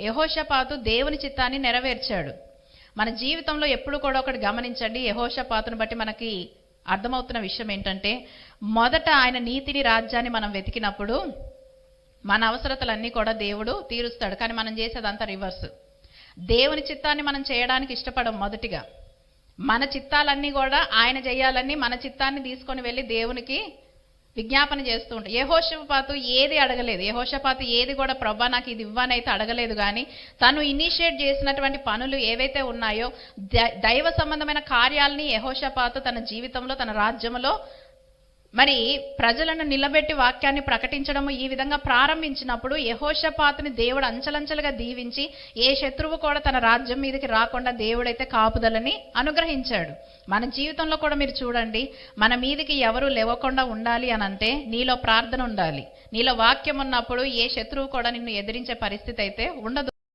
యెహోషాపాతు దేవుని చిత్తాన్ని నెరవేర్చాడు. మన జీవితంలో ఎప్పుడు కూడా ఒకటి గమనించండి, యెహోషాపాతును బట్టి మనకి అర్థమవుతున్న విషయం ఏంటంటే, మొదట ఆయన నీతిని రాజ్యాన్ని మనం వెతికినప్పుడు మన అవసరతలన్నీ కూడా దేవుడు తీరుస్తాడు. కానీ మనం చేసేదంతా రివర్స్. దేవుని చిత్తాన్ని మనం చేయడానికి ఇష్టపడం. మొదటిగా మన చిత్తాలన్నీ కూడా ఆయన చేయాలని మన చిత్తాన్ని తీసుకొని వెళ్ళి దేవునికి విజ్ఞాపన చేస్తూ ఉంటాం. యెహోషాపాతు ఏది అడగలేదు. యెహోషాపాతు ఏది కూడా ప్రభా నాకు ఇది ఇవ్వనైతే అడగలేదు. కానీ తను ఇనిషియేట్ చేసినటువంటి పనులు ఏవైతే ఉన్నాయో దైవ సంబంధమైన కార్యాలని యెహోషాపాతు తన జీవితంలో తన రాజ్యంలో మరి ప్రజలను నిలబెట్టి వాక్యాన్ని ప్రకటించడము ఈ విధంగా ప్రారంభించినప్పుడు యెహోషాపాతుని దేవుడు అంచెలంచెలుగా దీవించి ఏ శత్రువు కూడా తన రాజ్యం మీదకి రాకుండా దేవుడైతే కాపుదలని అనుగ్రహించాడు. మన జీవితంలో కూడా మీరు చూడండి, మన మీదకి ఎవరు లేవకుండా ఉండాలి అని అంటే నీలో ప్రార్థన ఉండాలి. నీలో వాక్యం ఉన్నప్పుడు ఏ శత్రువు కూడా నిన్ను ఎదిరించే పరిస్థితి అయితే ఉండదు.